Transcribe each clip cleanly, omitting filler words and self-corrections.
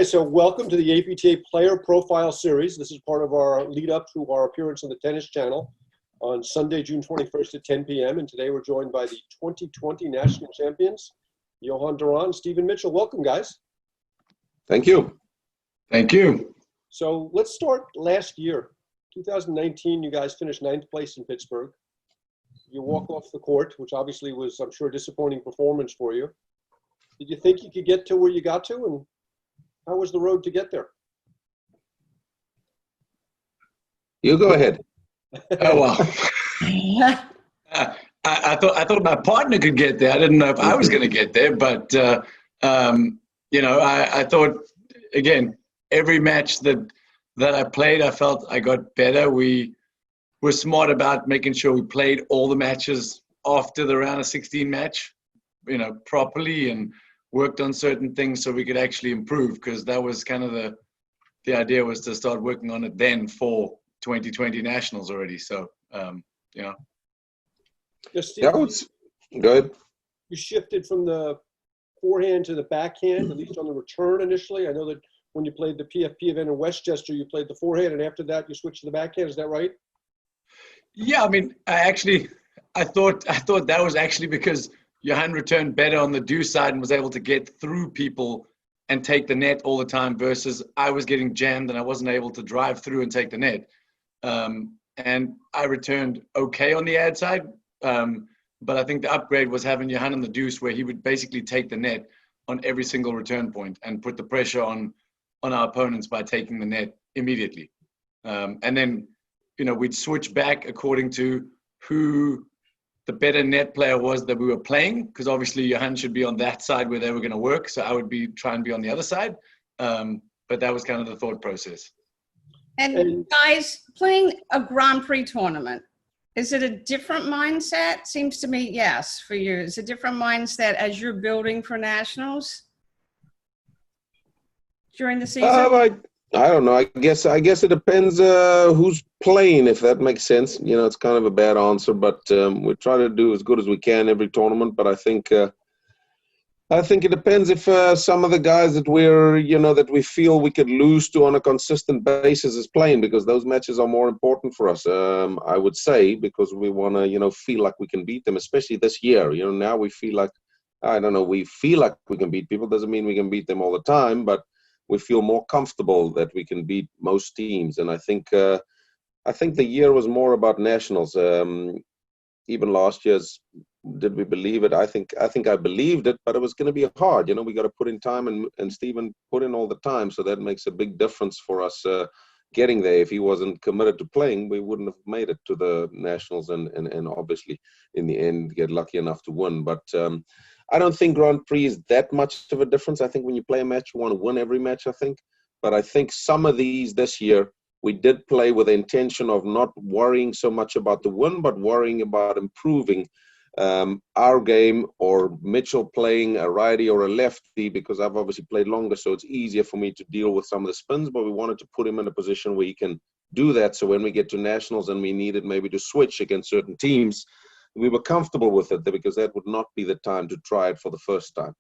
So welcome to the APTA Player Profile Series. This is part of our lead up to our appearance on the Tennis Channel on Sunday, June 21st at 10 p.m. And today we're joined by the 2020 National Champions, Johan Duran and Stephen Mitchell. Welcome, guys. Thank you. Thank you. So let's start last year. 2019, you guys finished 9th place in Pittsburgh. You walk off the court, which obviously was, I'm sure, a disappointing performance for you. Did you think you could get to where you got to, and how was the road to get there? You go ahead. Oh, well. I thought my partner could get there. I didn't know if I was going to get there, but I thought, again, every match that I played, I felt I got better. We were smart about making sure we played all the matches after the round of 16 match, properly, and worked on certain things so we could actually improve, because that was kind of the idea, was to start working on it then for 2020 Nationals already. So, Yeah, That was good. You shifted from the forehand to the backhand, at least on the return initially. I know that when you played the PFP event in Westchester, you played the forehand, and after that you switched to the backhand. Is that right? Yeah, I mean, I thought that was actually because Johan returned better on the deuce side and was able to get through people and take the net all the time, versus I was getting jammed and I wasn't able to drive through and take the net. And I returned okay on the ad side, but I think the upgrade was having Johan on the deuce, where he would basically take the net on every single return point and put the pressure on our opponents by taking the net immediately. And then, we'd switch back according to who the better net player was that we were playing, because obviously Johan should be on that side where they were going to work, so I would try and be on the other side. But that was kind of the thought process. And guys, playing a Grand Prix tournament, is it a different mindset? Seems to me, yes, for you. It's a different mindset as you're building for Nationals during the season? I don't know. I guess it depends who's playing, if that makes sense. It's kind of a bad answer, but we try to do as good as we can every tournament. But I think it depends if some of the guys that that we feel we could lose to on a consistent basis is playing, because those matches are more important for us. I would say, because we want to feel like we can beat them, especially this year. Now we feel like, we feel like we can beat people. Doesn't mean we can beat them all the time, but we feel more comfortable that we can beat most teams. And I think the year was more about Nationals. Even last year's, did we believe it? I think I believed it, but it was going to be hard. We got to put in time, and Stephen put in all the time, so that makes a big difference for us getting there. If he wasn't committed to playing, we wouldn't have made it to the Nationals, and obviously in the end get lucky enough to win. But I don't think Grand Prix is that much of a difference. I think when you play a match, you want to win every match, I think. But I think some of these this year, we did play with the intention of not worrying so much about the win, but worrying about improving our game, or Mitchell playing a righty or a lefty, because I've obviously played longer, so it's easier for me to deal with some of the spins, but we wanted to put him in a position where he can do that. So when we get to Nationals and we needed maybe to switch against certain teams, we were comfortable with it, because that would not be the time to try it for the first time.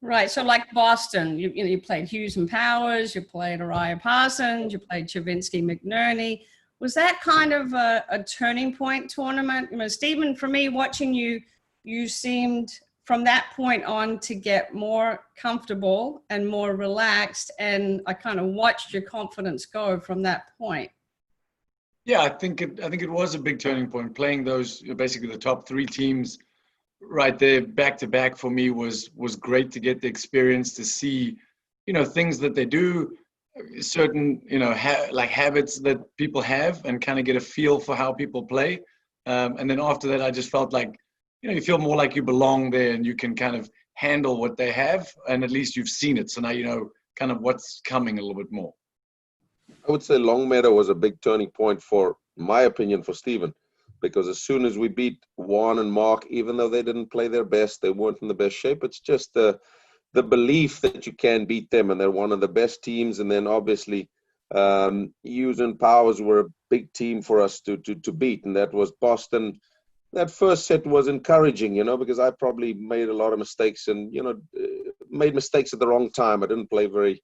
Right. So like Boston, you played Hughes and Powers, you played Araya Parsons, you played Chavinsky McNerney. Was that kind of a turning point tournament? Stephen, for me, watching you seemed from that point on to get more comfortable and more relaxed, and I kind of watched your confidence go from that point. Yeah, I think it was a big turning point. Playing those, basically the top three teams right there back to back, for me was great to get the experience, to see, things that they do, certain, like habits that people have, and kind of get a feel for how people play. And then after that, I just felt like, you feel more like you belong there, and you can kind of handle what they have, and at least you've seen it. So now you know kind of what's coming a little bit more. I would say Longmeadow was a big turning point, for my opinion, for Stephen, because as soon as we beat Juan and Mark, even though they didn't play their best, they weren't in the best shape, it's just the belief that you can beat them, and they're one of the best teams. And then obviously Hughes and Powers were a big team for us to beat, and that was Boston. That first set was encouraging, because I probably made a lot of mistakes, and made mistakes at the wrong time. I didn't play very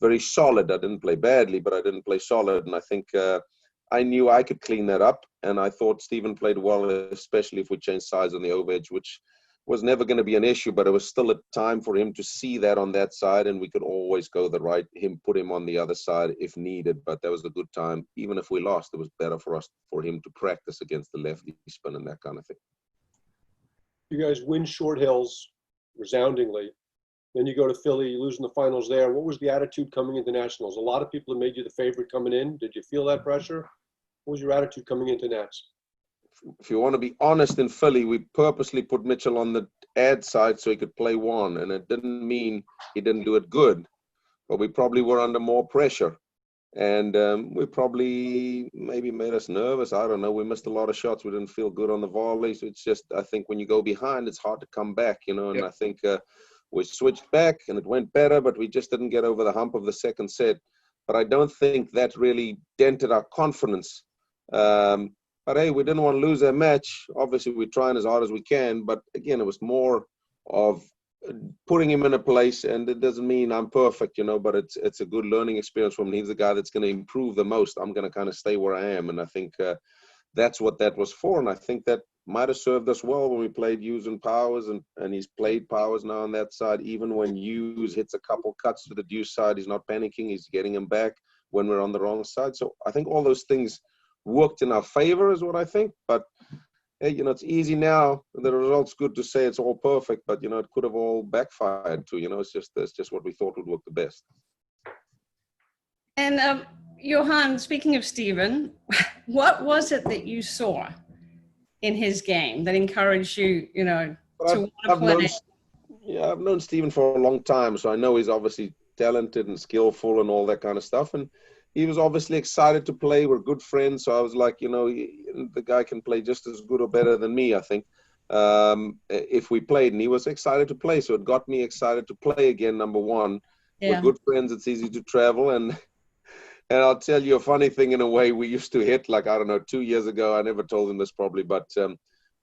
very solid. I didn't play badly, but I didn't play solid. And I think I knew I could clean that up. And I thought Stephen played well, especially if we changed sides on the over edge, which was never going to be an issue, but it was still a time for him to see that on that side, and we could always go the right, put him on the other side if needed. But that was a good time. Even if we lost, it was better for him to practice against the lefty spin and that kind of thing. You guys win Short Hills resoundingly. Then you go to Philly, you lose in the finals there. What was the attitude coming into Nationals? A lot of people have made you the favorite coming in. Did you feel that pressure? What was your attitude coming into Nats? If you want to be honest, in Philly, we purposely put Mitchell on the ad side so he could play one, and it didn't mean he didn't do it good, but we probably were under more pressure, and we probably maybe made us nervous. I don't know. We missed a lot of shots. We didn't feel good on the volleys. It's just, I think when you go behind, it's hard to come back, you know, and I think we switched back and it went better, but we just didn't get over the hump of the second set. But I don't think that really dented our confidence. But hey, we didn't want to lose that match. Obviously, we're trying as hard as we can. But again, it was more of putting him in a place, and it doesn't mean I'm perfect, you know, but it's a good learning experience for him. He's the guy that's going to improve the most. I'm going to kind of stay where I am. And I think that's what that was for. And I think that might have served us well when we played Hughes and Powers, and he's played Powers now on that side. Even when Hughes hits a couple cuts to the deuce side, he's not panicking. He's getting him back when we're on the wrong side. So I think all those things worked in our favor is what I think. But hey, you know, it's easy now. The result's good to say it's all perfect, but you know, it could have all backfired too. You know, it's just what we thought would work the best. And Johan, speaking of Stephen, what was it that you saw in his game that encouraged you, you know, to want to play? I've known Stephen for a long time, so I know he's obviously talented and skillful and all that kind of stuff. And he was obviously excited to play. We're good friends, so I was like, you know, the guy can play just as good or better than me, I think, if we played. And he was excited to play, so it got me excited to play again, number one. Yeah. We're good friends. It's easy to travel. And I'll tell you a funny thing in a way. We used to hit, like, I don't know, 2 years ago. I never told him this probably, but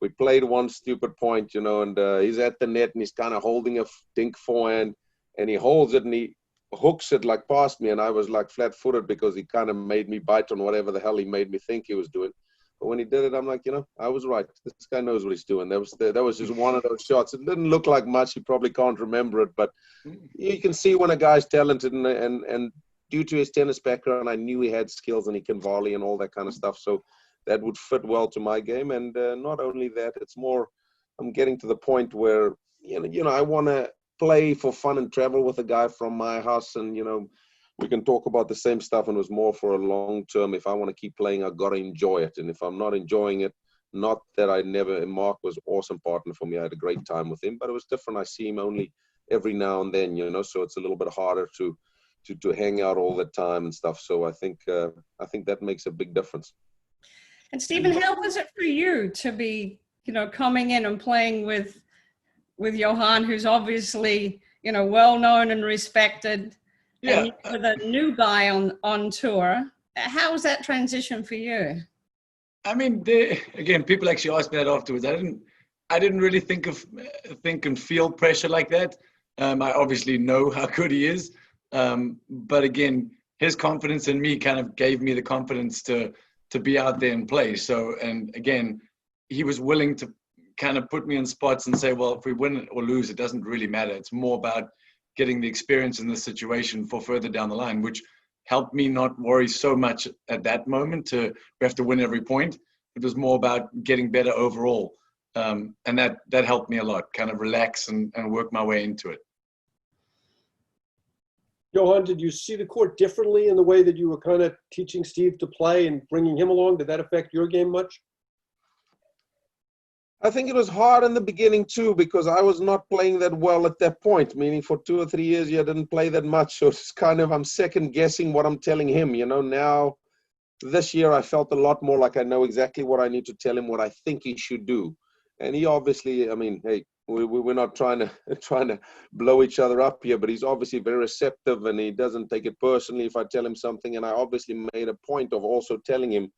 we played one stupid point, you know, and he's at the net and he's kind of holding a dink forehand, and he holds it and he hooks it like past me, and I was like flat-footed because he kind of made me bite on whatever the hell he made me think he was doing. But when he did it, I'm like, you know, I was right. This guy knows what he's doing. That was just one of those shots. It didn't look like much. He probably can't remember it, but you can see when a guy's talented, and due to his tennis background, I knew he had skills and he can volley and all that kind of stuff. So that would fit well to my game. And not only that, it's more, I'm getting to the point where, you know, I want to play for fun and travel with a guy from my house, and you know, we can talk about the same stuff, and it was more for a long term. If I want to keep playing, I've got to enjoy it, and if I'm not enjoying it, not that I never, Mark was an awesome partner for me. I had a great time with him, but it was different. I see him only every now and then, you know, so it's a little bit harder to hang out all the time and stuff. So I think that makes a big difference. And Stephen, how was it for you to be, you know, coming in and playing with Johan, who's obviously, you know, well known and respected, and with a new guy on tour? How was that transition for you? I mean, again, people actually asked me that afterwards. I didn't really think and feel pressure like that. I obviously know how good he is, but again, his confidence in me kind of gave me the confidence to be out there and play. So, and again, he was willing to kind of put me in spots and say, well, if we win or lose, it doesn't really matter. It's more about getting the experience in this situation for further down the line, which helped me not worry so much at that moment we have to win every point. It was more about getting better overall. And that helped me a lot, kind of relax and work my way into it. Johan, did you see the court differently in the way that you were kind of teaching Steve to play and bringing him along? Did that affect your game much? I think it was hard in the beginning too, because I was not playing that well at that point, meaning for 2 or 3 years, I didn't play that much. So it's kind of, I'm second guessing what I'm telling him, you know. Now, this year, I felt a lot more like I know exactly what I need to tell him, what I think he should do. And he obviously, I mean, hey, we're not trying to blow each other up here, but he's obviously very receptive and he doesn't take it personally if I tell him something. And I obviously made a point of also telling him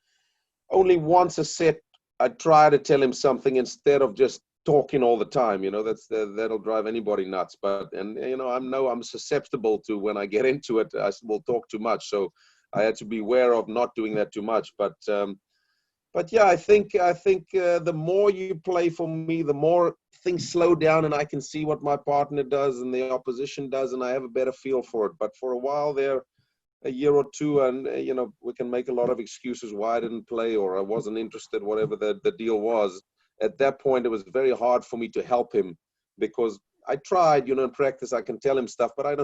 only once a set, I try to tell him something instead of just talking all the time. That'll drive anybody nuts. But I'm susceptible to, when I get into it, I will talk too much. So I had to be aware of not doing that too much. But yeah, I think the more you play, for me, the more things slow down, and I can see what my partner does and the opposition does, and I have a better feel for it. But for a while there, a year or two, and we can make a lot of excuses why I didn't play or I wasn't interested, whatever the deal was. At that point, it was very hard for me to help him, because I tried, in practice, I can tell him stuff, but I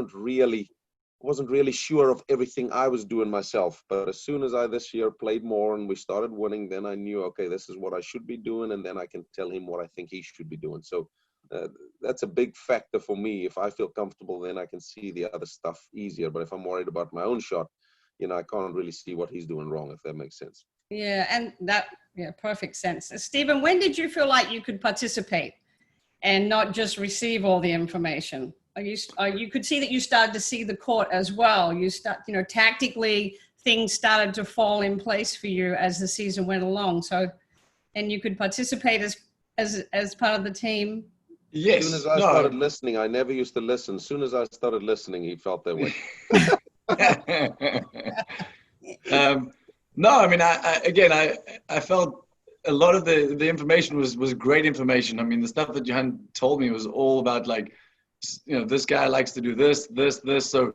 wasn't really sure of everything I was doing myself. But as soon as I this year played more and we started winning, then I knew, okay, this is what I should be doing, and then I can tell him what I think he should be doing. So that's a big factor for me. If I feel comfortable, then I can see the other stuff easier. But if I'm worried about my own shot, I can't really see what he's doing wrong, if that makes sense. Yeah, and perfect sense. Stephen, when did you feel like you could participate and not just receive all the information? You could see that you started to see the court as well. You tactically things started to fall in place for you as the season went along. So, and you could participate as part of the team. Yes. As soon as I started listening, I never used to listen. As soon as I started listening, he felt that way. No, I mean, I felt a lot of the information was great information. I mean, the stuff that Johan told me was all about, like, this guy likes to do this. So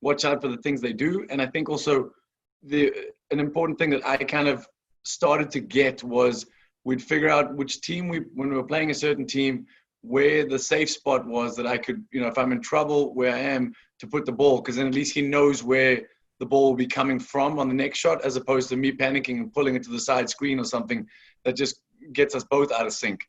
watch out for the things they do. And I think also an important thing that I kind of started to get was we'd figure out which team when we were playing a certain team, where the safe spot was that I could, if I'm in trouble where I am, to put the ball, because then at least he knows where the ball will be coming from on the next shot, as opposed to me panicking and pulling it to the side screen or something that just gets us both out of sync.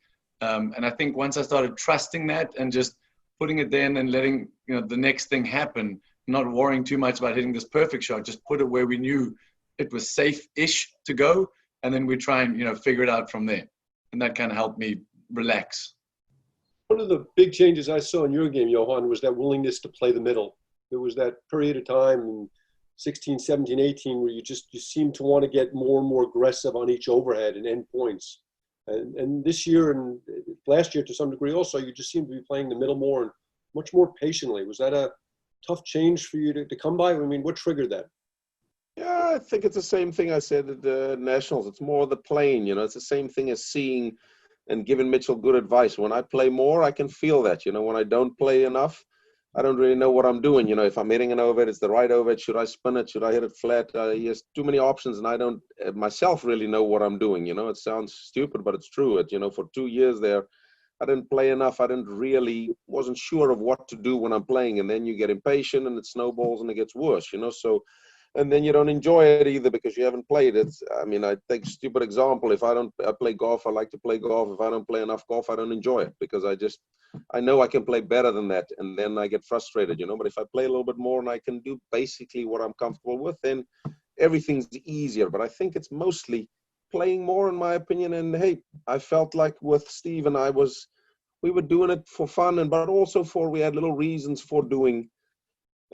And I think once I started trusting that and just putting it there and then letting the next thing happen, not worrying too much about hitting this perfect shot, just put it where we knew it was safe-ish to go, and then we try and figure it out from there. And that kind of helped me relax. One of the big changes I saw in your game, Johan, was that willingness to play the middle. There was that period of time in 16, 17, 18 where you seemed to want to get more and more aggressive on each overhead and end points. And this year and last year to some degree also, you just seem to be playing the middle more and much more patiently. Was that a tough change for you to come by? I mean, what triggered that? Yeah, I think it's the same thing I said at the Nationals. It's more the playing, it's the same thing as seeing and giving Mitchell good advice. When I play more, I can feel that. When I don't play enough, I don't really know what I'm doing. If I'm hitting an overhead, it's the right overhead. Should I spin it? Should I hit it flat? There's too many options, and I don't myself really know what I'm doing. It sounds stupid, but it's true. For 2 years there, I didn't play enough. I wasn't sure of what to do when I'm playing, and then you get impatient, and it snowballs, and it gets worse. So. And then you don't enjoy it either because you haven't played it. I take a stupid example. If I play golf, I like to play golf. If I don't play enough golf, I don't enjoy it because I know I can play better than that. And then I get frustrated, But if I play a little bit more and I can do basically what I'm comfortable with, then everything's easier. But I think it's mostly playing more, in my opinion. And hey, I felt like with Steve and we were doing it for fun, but also we had little reasons for doing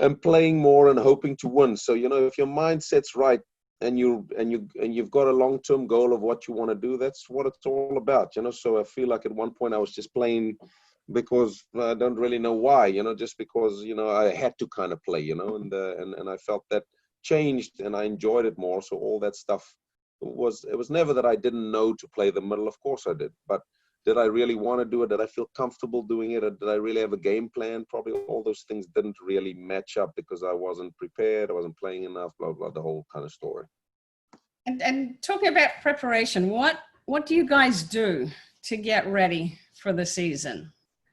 and playing more and hoping to win. So, if your mindset's right and you've got a long-term goal of what you want to do, that's what it's all about, So I feel like at one point I was just playing because I don't really know why, just because, I had to kind of play, and I felt that changed and I enjoyed it more. So all that stuff it was never that I didn't know to play the middle. Of course I did, but did I really want to do it? Did I feel comfortable doing it? Or did I really have a game plan? Probably all those things didn't really match up because I wasn't prepared. I wasn't playing enough, blah, blah, the whole kind of story. And talking about preparation, what do you guys do to get ready for the season?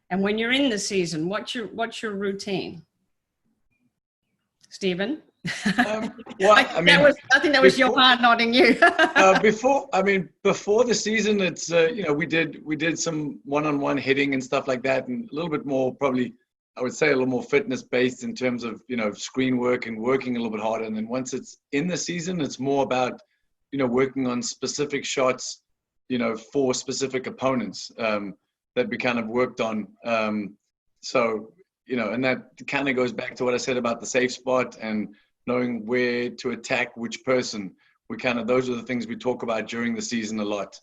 And when you're in the season, what's your routine? Stephen? I think that was Johan nodding you. Before the season, it's we did some one-on-one hitting and stuff like that, and a little bit more, probably I would say a little more fitness based in terms of screen work and working a little bit harder. And then once it's in the season, it's more about working on specific shots for specific opponents that we kind of worked on. And that kind of goes back to what I said about the safe spot and knowing where to attack which person. Those are the things we talk about during the season a lot.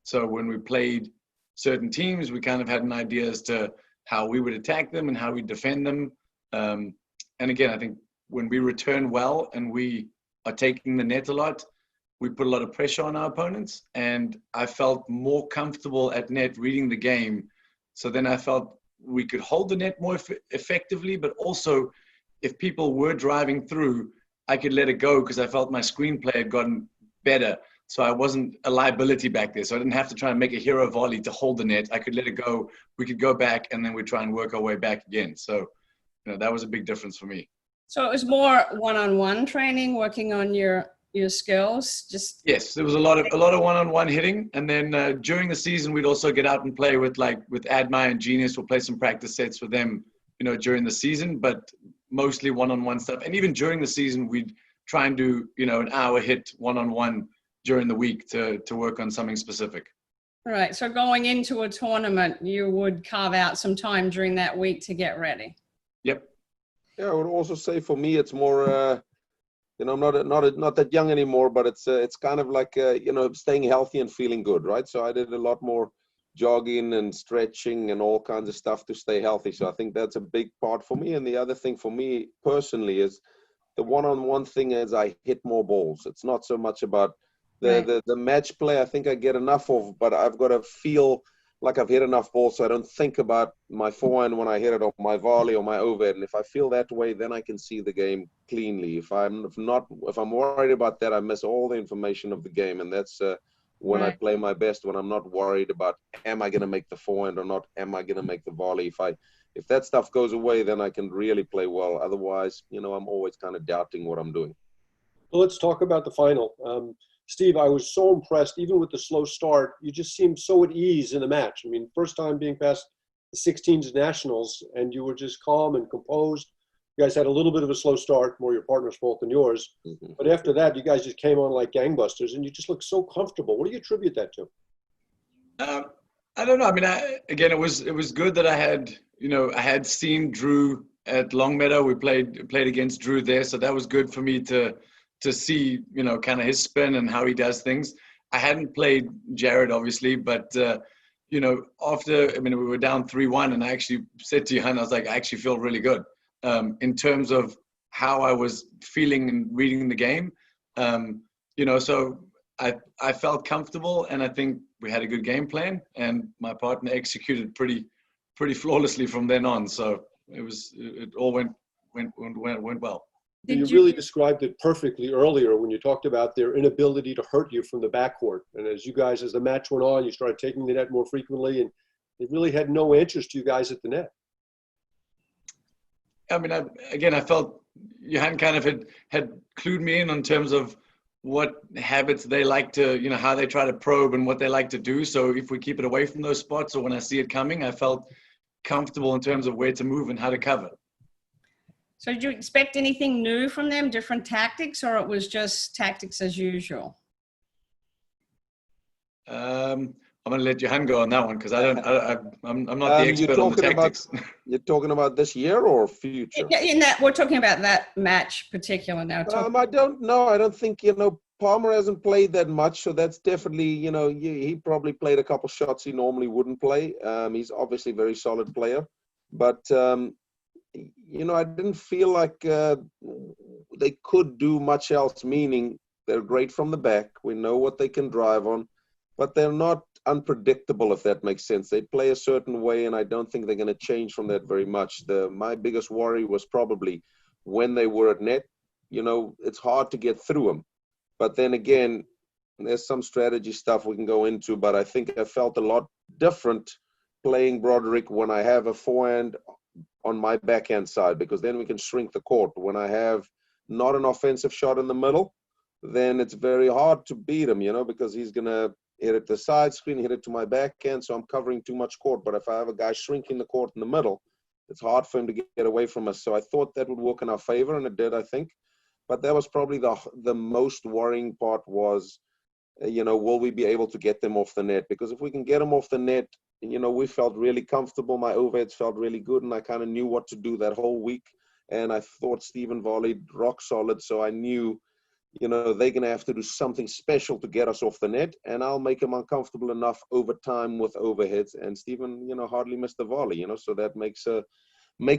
So when we played certain teams. We kind of had an idea as to how we would attack them and how we defend them. And again, I think when we return well and we are taking the net a lot, we put a lot of pressure on our opponents. And I felt more comfortable at net reading the game. So then I felt we could hold the net more effectively, but also if people were driving through, I could let it go because I felt my screenplay had gotten better. So I wasn't a liability back there. So I didn't have to try and make a hero volley to hold the net. I could let it go. We could go back and then we'd try and work our way back again. So, that was a big difference for me. So it was more one-on-one training, working on your skills. Yes, there was a lot of one-on-one hitting, and then during the season we'd also get out and play with Admire and Genius. We'll play some practice sets with them, during the season, but mostly one-on-one stuff. And even during the season, we'd try and do an hour hit one-on-one during the week to work on something specific. All right. So going into a tournament, you would carve out some time during that week to get ready. Yep. Yeah, I would also say for me, it's more, I'm not that young anymore, but it's kind of like, staying healthy and feeling good, right? So I did a lot more jogging and stretching and all kinds of stuff to stay healthy. So I think that's a big part for me. And the other thing for me personally is the one-on-one thing is I hit more balls. It's not so much about the match play. I think I get enough of, but I've got to feel like I've hit enough balls so I don't think about my forehand when I hit it or my volley or my overhead. And if I feel that way, then I can see the game cleanly. If I'm worried about that, I miss all the information of the game. And that's when I play my best, when I'm not worried about, am I going to make the forehand or not? Am I going to make the volley? If that stuff goes away, then I can really play well. Otherwise, I'm always kind of doubting what I'm doing. Well, let's talk about the final. Steve, I was so impressed, even with the slow start. You just seemed so at ease in the match. I mean, first time being past the 16s nationals, and you were just calm and composed. You guys had a little bit of a slow start, more your partner's fault than yours. Mm-hmm. But after that, you guys just came on like gangbusters, and you just looked so comfortable. What do you attribute that to? I don't know. I mean, again, it was good that I had seen Drew at Longmeadow. We played against Drew there, so that was good for me to see, kind of his spin and how he does things. I hadn't played Jared, obviously, but, after, we were down 3-1, and I actually said to Johan, I was like, I actually feel really good in terms of how I was feeling and reading the game. So I felt comfortable, and I think we had a good game plan, and my partner executed pretty flawlessly from then on. So it all went well. You really described it perfectly earlier when you talked about their inability to hurt you from the backcourt. And as the match went on, you started taking the net more frequently, and they really had no answers to you guys at the net. I mean, I felt Johan kind of had clued me in terms of what habits they like to, how they try to probe and what they like to do. So if we keep it away from those spots, or when I see it coming, I felt comfortable in terms of where to move and how to cover. So did you expect anything new from them, different tactics, or it was just tactics as usual? I'm going to let Johan go on that one because I'm not the expert on the tactics. You're talking about this year or future? Yeah, we're talking about that match particular now. I don't know. I don't think, Palmer hasn't played that much, so that's definitely, he probably played a couple shots he normally wouldn't play. He's obviously a very solid player, but I didn't feel like they could do much else, meaning they're great from the back. We know what they can drive on, but they're not unpredictable, if that makes sense. They play a certain way, and I don't think they're going to change from that very much. My biggest worry was probably when they were at net. It's hard to get through them. But then again, there's some strategy stuff we can go into, but I think I felt a lot different playing Broderick when I have a forehand on my backhand side, because then we can shrink the court. When I have not an offensive shot in the middle, then it's very hard to beat him, because he's going to hit it to the side screen, hit it to my backhand, so I'm covering too much court. But if I have a guy shrinking the court in the middle, it's hard for him to get away from us. So I thought that would work in our favor, and it did, I think. But that was probably the most worrying part was, will we be able to get them off the net? Because if we can get them off the net, we felt really comfortable. My overheads felt really good, and I kind of knew what to do that whole week. And I thought Steven volleyed rock solid, so I knew you know, they're going to have to do something special to get us off the net, and I'll make them uncomfortable enough over time with overheads. And Stephen, you know, hardly missed the volley, you know, so that makes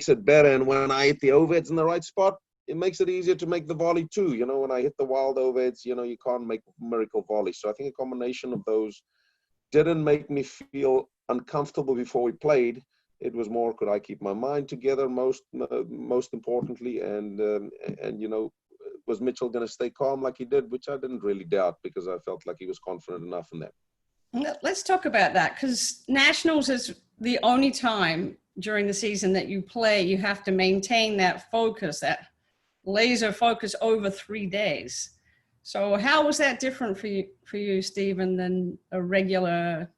it better. And when I hit the overheads in the right spot, it makes it easier to make the volley too. You know, when I hit the wild overheads, you know, you can't make miracle volleys. So I think a combination of those didn't make me feel uncomfortable before we played. It was more, could I keep my mind together most importantly, and you know, was Mitchell going to stay calm like he did, which I didn't really doubt because I felt like he was confident enough in that. Let's talk about that, because Nationals is the only time during the season that you play, you have to maintain that focus, that laser focus over 3 days. So how was that different for you, Stephen, than a regular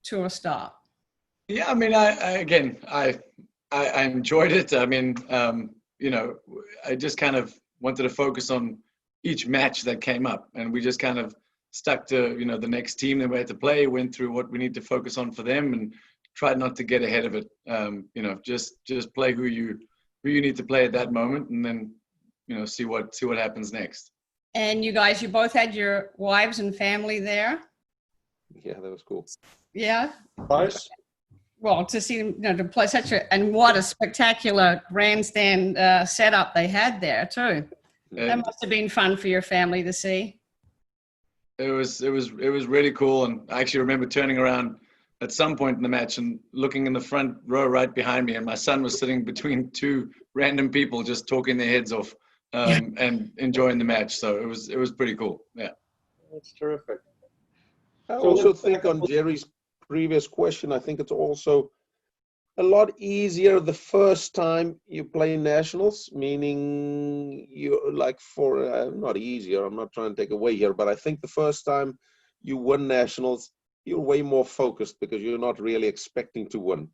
tour start? Yeah, I mean, I enjoyed it. I mean, you know, I just kind of wanted to focus on each match that came up, and we just kind of stuck to, you know, the next team that we had to play, went through what we need to focus on for them, and tried not to get ahead of it. You know, just play who you need to play at that moment, and then, you know, see what happens next. And you guys, you both had your wives and family there? Yeah, that was cool. Yeah. Nice. Well, to see them, you know, to play such and what a spectacular grandstand setup they had there too. That must have been fun for your family to see. It was really cool, and I actually remember turning around at some point in the match and looking in the front row right behind me, and my son was sitting between two random people just talking their heads off and enjoying the match. So it was pretty cool. Yeah, That's terrific. I also think on Jerry's previous question, I think it's also a lot easier the first time you play nationals, meaning you like for not easier, I'm not trying to take away here, but I think the first time you win nationals, you're way more focused because you're not really expecting to win,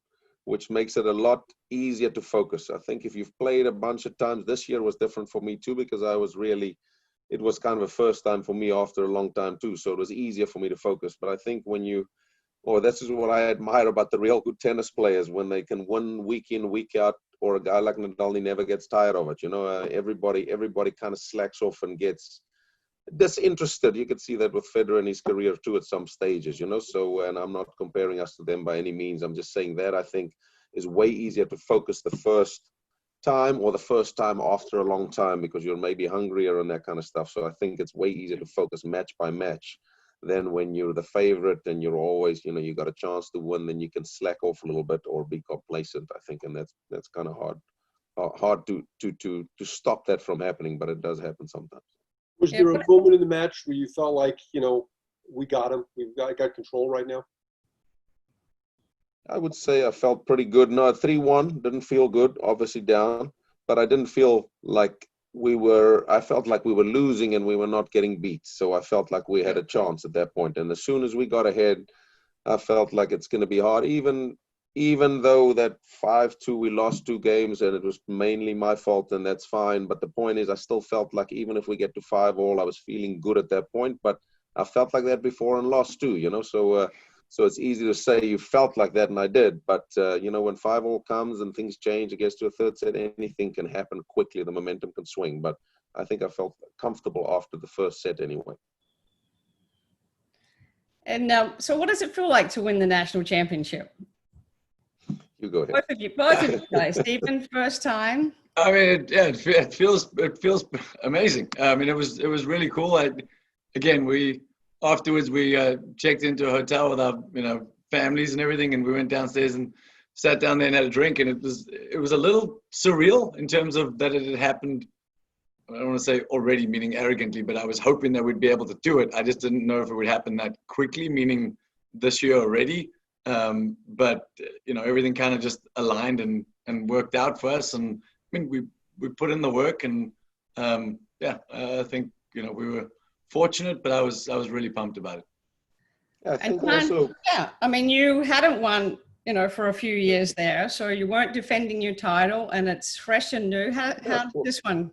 which makes it a lot easier to focus. I think if you've played a bunch of times, this year was different for me too, because it was kind of a first time for me after a long time too. So it was easier for me to focus. But I think this is what I admire about the real good tennis players, when they can win week in, week out, or a guy like Nadal, he never gets tired of it. You know, everybody kind of slacks off and gets disinterested. You could see that with Federer in his career too at some stages, you know. So, and I'm not comparing us to them by any means. I'm just saying that I think is way easier to focus the first time or the first time after a long time, because you're maybe hungrier and that kind of stuff. So I think it's way easier to focus match by match than when you're the favorite and you're always, you know, you got a chance to win, then you can slack off a little bit or be complacent, I think. And that's kind of hard to stop that from happening, but it does happen sometimes. Was there a moment in the match where you felt like, you know, we got him, we've got control right now? I would say I felt pretty good. No, 3-1 didn't feel good, obviously down, but I didn't feel like I felt like we were losing and we were not getting beat. So I felt like we had a chance at that point. And as soon as we got ahead, I felt like it's going to be hard, even though that 5-2, we lost 2 games and it was mainly my fault, and that's fine. But the point is, I still felt like even if we get to 5-all, I was feeling good at that point. But I felt like that before and lost too, you know. So it's easy to say you felt like that, and I did. But, you know, when 5-all comes and things change, it gets to a third set, anything can happen quickly. The momentum can swing. But I think I felt comfortable after the first set anyway. And so what does it feel like to win the national championship? You go ahead. Both of you guys. Stephen, first time. I mean, it feels amazing. I mean, it was really cool. Afterwards we checked into a hotel with our, you know, families and everything, and we went downstairs and sat down there and had a drink, and it was a little surreal in terms of that it had happened. I don't want to say already, meaning arrogantly, but I was hoping that we'd be able to do it. I just didn't know if it would happen that quickly, meaning this year already. But you know, everything kind of just aligned and worked out for us, and I mean, we put in the work, and I think, you know, we were fortunate, but I was really pumped about it. I think also, I mean, you hadn't won, you know, for a few years there, so you weren't defending your title, and it's fresh and new. How did this one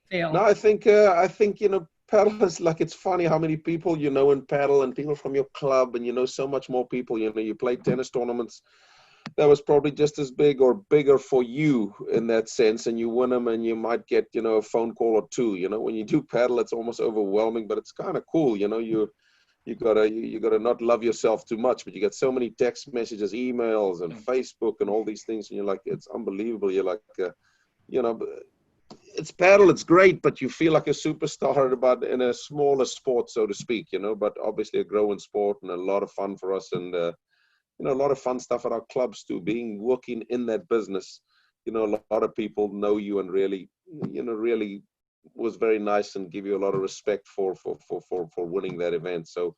feel? No, I think you know, paddle is like, it's funny how many people you know in paddle, and people from your club, and you know so much more people. You know, you play tennis tournaments that was probably just as big or bigger for you in that sense, and you win them and you might get, a phone call or two. When you do paddle, it's almost overwhelming, but it's kind of cool. You gotta not love yourself too much, but you get so many text messages, emails, and Facebook and all these things, and you're like, it's unbelievable. You're like, it's paddle, it's great, but you feel like a superstar about in a smaller sport, so to speak, but obviously a growing sport and a lot of fun for us, and a lot of fun stuff at our clubs too. Working in that business, a lot of people know you and really was very nice and give you a lot of respect for winning that event. So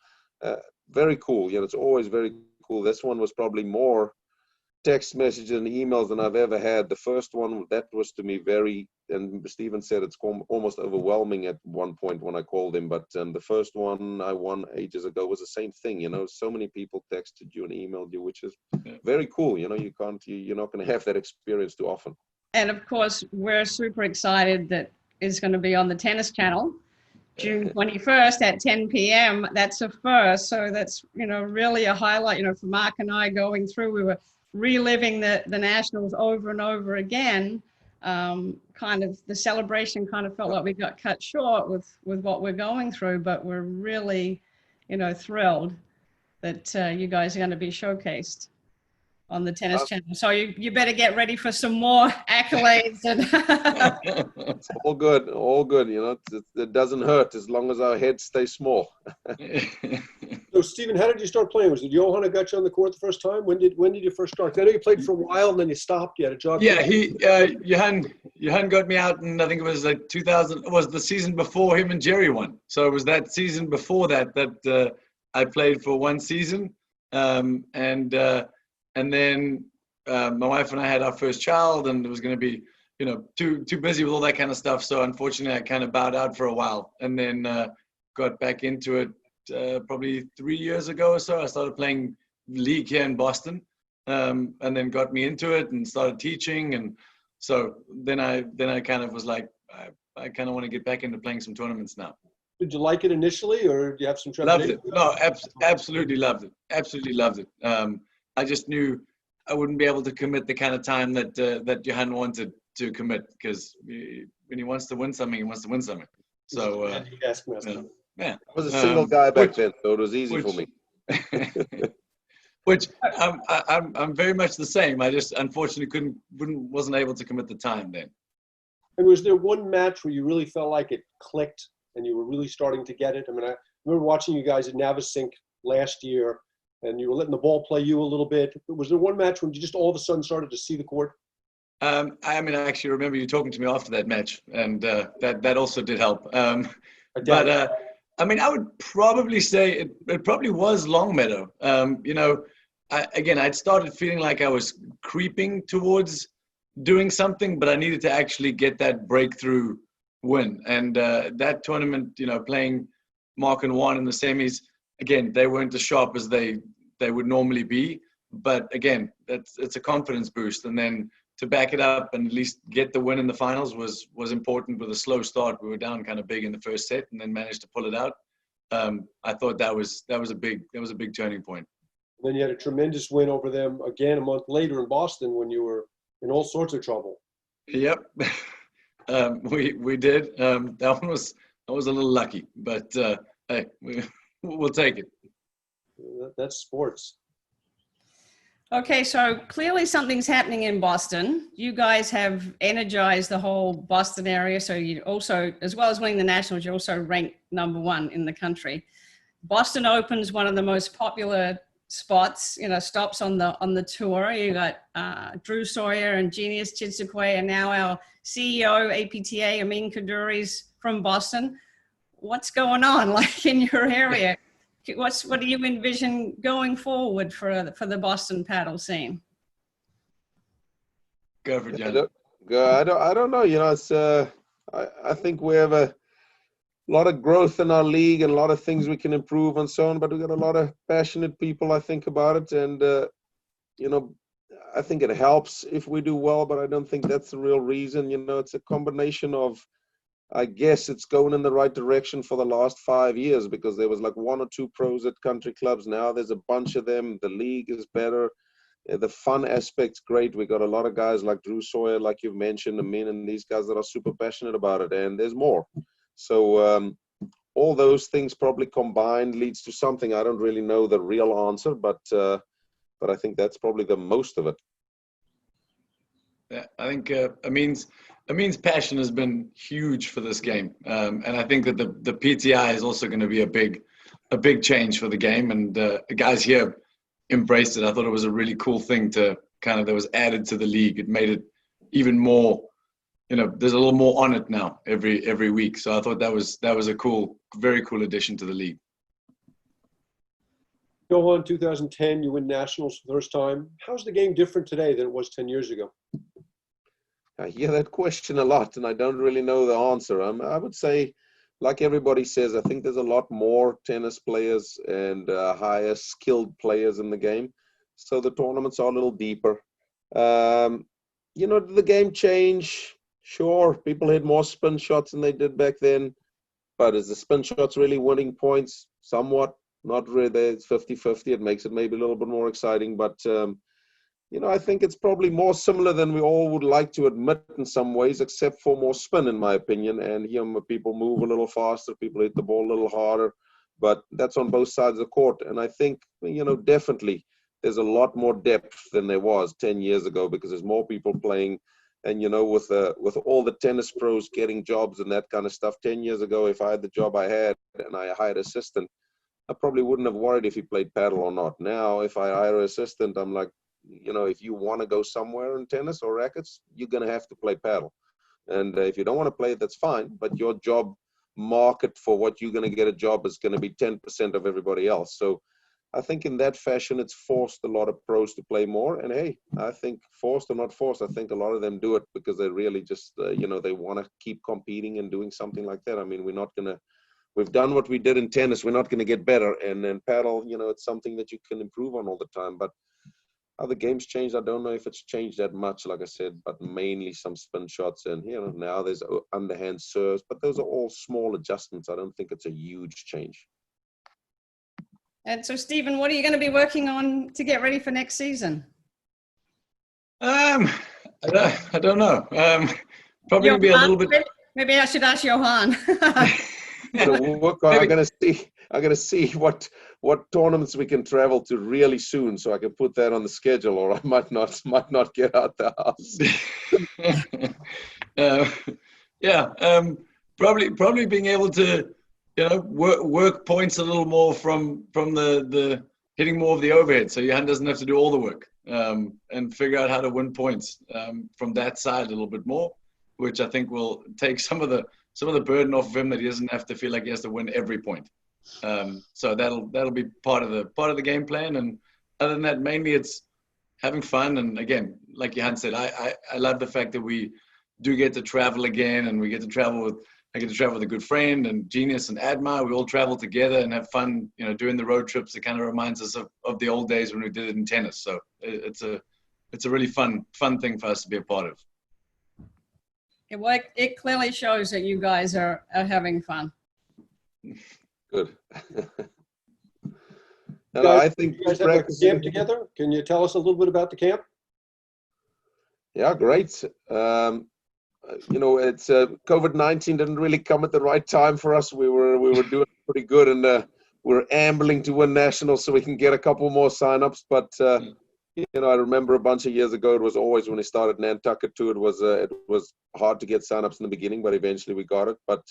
very cool. It's always very cool. This one was probably more text messages and emails than I've ever had. The first one, that was to me and Stephen said it's almost overwhelming at one point when I called him, but the first one I won ages ago was the same thing. So many people texted you and emailed you, which is very cool. You're not going to have that experience too often. And of course, we're super excited that is going to be on the Tennis Channel, June 21st at 10 p.m. That's a first. So that's, really a highlight, for Mark and I going through. We were reliving the Nationals over and over again. Kind of the celebration kind of felt like we got cut short with what we're going through, but we're really, thrilled that you guys are going to be showcased on the Tennis Channel. So you better get ready for some more accolades. It's all good. It doesn't hurt as long as our heads stay small. So, Stephen, how did you start playing? Was it Johan who got you on the court the first time? When did you first start? I know you played for a while and then you stopped. You had a job. Yeah, Johan got me out, and I think it was like 2000. It was the season before him and Jerry won. So it was that season before that I played for one season, and then my wife and I had our first child, and it was going to be, too busy with all that kind of stuff. So unfortunately, I kind of bowed out for a while, and then got back into it probably 3 years ago or so. I started playing league here in Boston, and then got me into it and started teaching. And so then I kind of was like, I kind of want to get back into playing some tournaments now. Did you like it initially, or did you have some trouble? Loved it. No, absolutely loved it. Absolutely loved it. I just knew I wouldn't be able to commit the kind of time that Johan wanted to commit, because when he wants to win something, he wants to win something. So I was a single guy back then, so it was easy for me. Which I'm very much the same. I just unfortunately wasn't able to commit the time then. And was there one match where you really felt like it clicked and you were really starting to get it? I mean, I remember watching you guys at Navasink last year, and you were letting the ball play you a little bit. Was there one match when you just all of a sudden started to see the court? I actually remember you talking to me after that match, and that also did help. I would probably say it probably was Longmeadow. I'd started feeling like I was creeping towards doing something, but I needed to actually get that breakthrough win. And that tournament, playing Mark and Juan in the semis, again, they weren't as sharp as they would normally be. But again, it's a confidence boost. And then to back it up and at least get the win in the finals was important with a slow start. We were down kind of big in the first set and then managed to pull it out. I thought that was a big turning point. Then you had a tremendous win over them again a month later in Boston when you were in all sorts of trouble. Yep, we did. That one was a little lucky, but hey, we'll take it. That's sports. Okay, so clearly something's happening in Boston. You guys have energized the whole Boston area. So you also, as well as winning the Nationals, you're also ranked #1 in the country. Boston Open's one of the most popular spots, stops on the tour. You got Drew Sawyer and Genius Chitzikwe, and now our CEO, APTA, Amin Kaduri's from Boston. What's going on, like, in your area? What do you envision going forward for the Boston paddle scene? Go for it, John. I don't know. It's I think we have a lot of growth in our league and a lot of things we can improve and so on. But we got a lot of passionate people, I think, about it, and I think it helps if we do well. But I don't think that's the real reason. It's a combination of, I guess it's going in the right direction for the last 5 years, because there was like 1 or 2 pros at country clubs. Now there's a bunch of them. The league is better. The fun aspect's great. We got a lot of guys like Drew Sawyer, like you've mentioned, Amin, and these guys that are super passionate about it, and there's more. So all those things probably combined leads to something. I don't really know the real answer, but I think that's probably the most of it. Yeah, I think Amin's passion has been huge for this game, and I think that the PTI is also going to be a big change for the game, and the guys here embraced it. I thought it was a really cool thing that was added to the league. It made it even more, there's a little more on it now every week. So I thought that was a very cool addition to the league. Johan, 2010, you win nationals for the first time. How's the game different today than it was 10 years ago? I hear that question a lot, and I don't really know the answer. I would say, like everybody says, I think there's a lot more tennis players and higher skilled players in the game. So the tournaments are a little deeper. Did the game change? Sure, people hit more spin shots than they did back then. But is the spin shots really winning points? Somewhat. Not really. It's 50-50. It makes it maybe a little bit more exciting. But, I think it's probably more similar than we all would like to admit in some ways, except for more spin, in my opinion. And people move a little faster. People hit the ball a little harder. But that's on both sides of the court. And I think, definitely there's a lot more depth than there was 10 years ago because there's more people playing. And, with all the tennis pros getting jobs and that kind of stuff, 10 years ago, if I had the job I had and I hired an assistant, I probably wouldn't have worried if he played paddle or not. Now, if I hire an assistant, I'm like, if you want to go somewhere in tennis or rackets, you're going to have to play paddle. And if you don't want to play it, that's fine. But your job market for what you're going to get a job is going to be 10% of everybody else. So I think in that fashion, it's forced a lot of pros to play more. And hey, I think forced or not forced, I think a lot of them do it because they really just, they want to keep competing and doing something like that. I mean, we've done what we did in tennis. We're not going to get better. And then paddle, it's something that you can improve on all the time. But how the game's changed, I don't know if it's changed that much, like I said, but mainly some spin shots. And, now there's underhand serves. But those are all small adjustments. I don't think it's a huge change. And so, Stephen, what are you going to be working on to get ready for next season? I don't know. Probably going to be a little bit. Maybe I should ask Johan. I'm gonna see what tournaments we can travel to really soon, so I can put that on the schedule, or I might not get out the house. Probably being able to work points a little more from the hitting more of the overhead, so Johan doesn't have to do all the work, and figure out how to win points from that side a little bit more, which I think will take some of the burden off of him, that he doesn't have to feel like he has to win every point. So that'll be part of the game plan. And other than that, mainly it's having fun. And again, like Johan said, I love the fact that we do get to travel again, and I get to travel with a good friend and Genius and Admar. We all travel together and have fun, doing the road trips. It kind of reminds us of the old days when we did it in tennis. So it's a really fun thing for us to be a part of. Well, it clearly shows that you guys are having fun. Good. I think you guys have a camp together. Can you tell us a little bit about the camp? Yeah, great. It's COVID-19 didn't really come at the right time for us. We were doing pretty good, and we were ambling to win nationals so we can get a couple more signups. But I remember a bunch of years ago, it was always when we started Nantucket too. It was hard to get signups in the beginning, but eventually we got it. But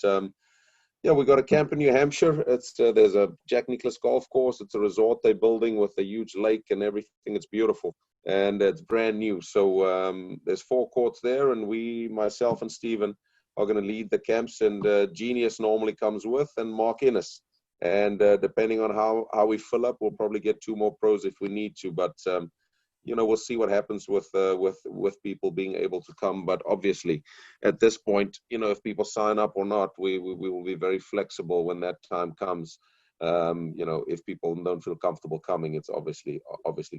we got a camp in New Hampshire. There's a Jack Nicklaus golf course. It's a resort they're building with a huge lake and everything. It's beautiful, and it's brand new. So there's 4 courts there, and myself and Stephen are going to lead the camps. And Genius normally comes with, and Mark Innes. And depending on how we fill up, we'll probably get 2 more pros if we need to. But we'll see what happens with people being able to come. But obviously, at this point, if people sign up or not, we will be very flexible when that time comes. If people don't feel comfortable coming, it's obviously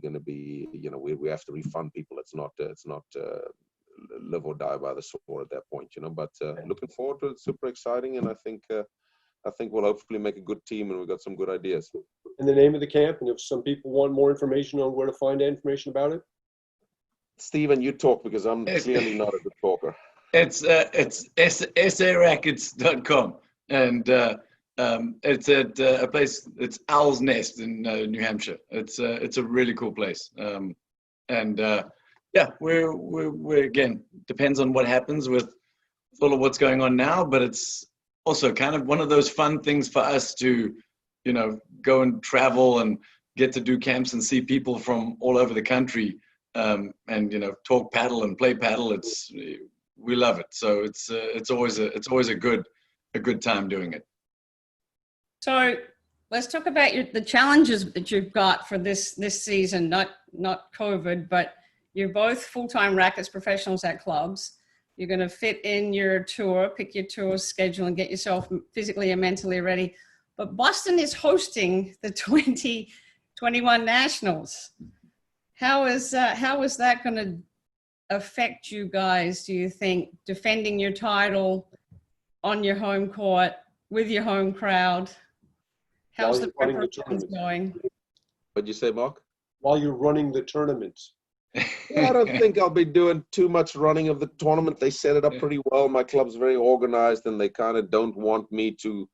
going to be, we have to refund people. It's not live or die by the sword at that point, But looking forward to it. Super exciting, and I think I think we'll hopefully make a good team, and we've got some good ideas. And the name of the camp, and if some people want more information on where to find information about it. Stephen, you talk, because I'm clearly not a good talker. It's sarackets.com, and it's at a place. It's Owl's Nest in New Hampshire. It's a really cool place, yeah, we're again, depends on what happens with all of what's going on now, but it's also kind of one of those fun things for us to, you know, go and travel and get to do camps and see people from all over the country, and you know, talk paddle and play paddle. We love it. So it's always a good time doing it. So let's talk about the challenges that you've got for this season, not COVID, but you're both full-time rackets professionals at clubs. You're going to fit in your tour, pick your tour schedule, and get yourself physically and mentally ready. But Boston is hosting the 2021 Nationals. How is that going to affect you guys, do you think, defending your title on your home court with your home crowd? How's the preparations going? What'd you say, Mark? While you're running the tournament. Yeah, I don't think I'll be doing too much running of the tournament. They set it up pretty well. My club's very organized, and they kind of don't want me to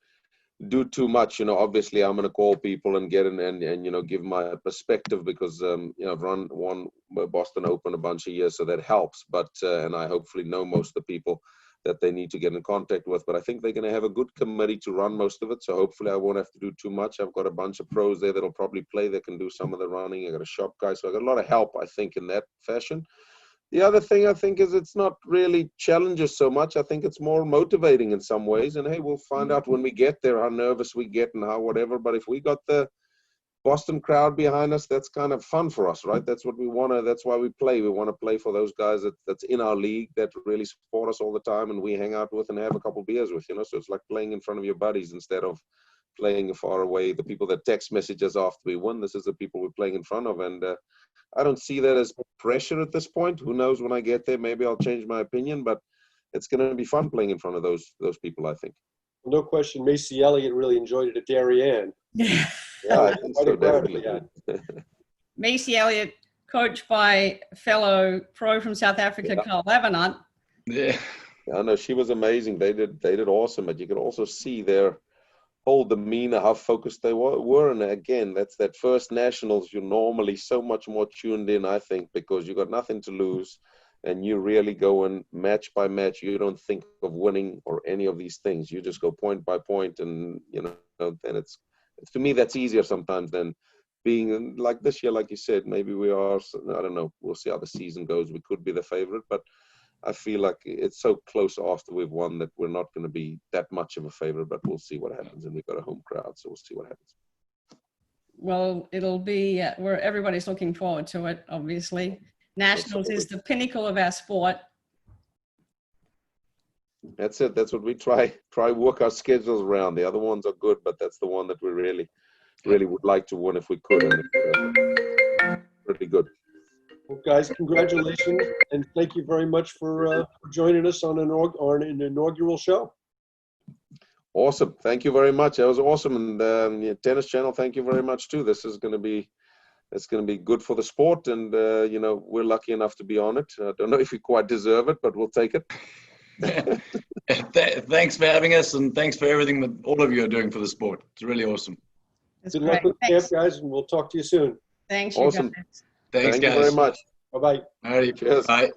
do too much. You know, obviously I'm going to call people and get in and you know, give my perspective, because you know, I've won Boston Open a bunch of years, so that helps. But and I hopefully know most of the people that they need to get in contact with. But I think they're going to have a good committee to run most of it, so hopefully I won't have to do too much. I've got a bunch of pros there that'll probably play. They can do some of the running. I got a shop guy, so I got a lot of help, I think, in that fashion. The other thing I think is it's not really challenges so much. I think it's more motivating in some ways. And hey, we'll find out when we get there how nervous we get and how whatever. But if we got the Boston crowd behind us, that's kind of fun for us, right? That's what we want to, that's why we play. We want to play for those guys that's in our league that really support us all the time and we hang out with and have a couple beers with, you know? So it's like playing in front of your buddies instead of playing far away. The people that text messages after we win, this is the people we're playing in front of. And I don't see that as pressure at this point. Who knows when I get there, maybe I'll change my opinion, but it's going to be fun playing in front of those people, I think. No question, Maci Elliot really enjoyed it at Darien. Yeah. Yeah, I think so, definitely. Maci Elliot, coached by fellow pro from South Africa, Carl Lavenant. Yeah. I know, she was amazing. They did awesome, but you could also see their whole demeanor, how focused they were. And again, that's that first nationals. You're normally so much more tuned in, I think, because you got nothing to lose. And you really go in match by match. You don't think of winning or any of these things. You just go point by point, and you know, and it's to me that's easier sometimes than being like this year. Like you said, maybe we are. I don't know. We'll see how the season goes. We could be the favorite, but I feel like it's so close after we've won that we're not going to be that much of a favorite. But we'll see what happens, and we've got a home crowd, so we'll see what happens. Well, it'll be where everybody's looking forward to it. Obviously. Nationals is the pinnacle of our sport. That's it. That's what we try work our schedules around. The other ones are good, but that's the one that we really would like to win if we could. And it's pretty good. Well, guys, congratulations, and thank you very much for joining us on an inaugural show. Awesome. Thank you very much. That was awesome. And the Tennis Channel, thank you very much too. This is going to be good for the sport, and you know, we're lucky enough to be on it. I don't know if we quite deserve it, but we'll take it. Thanks for having us, and thanks for everything that all of you are doing for the sport. It's really awesome. That's Good great. luck with the camp, guys, and we'll talk to you soon. Thanks, Awesome. you guys. Thanks, Thank guys. you very much. Bye-bye. All righty. Cheers. Bye.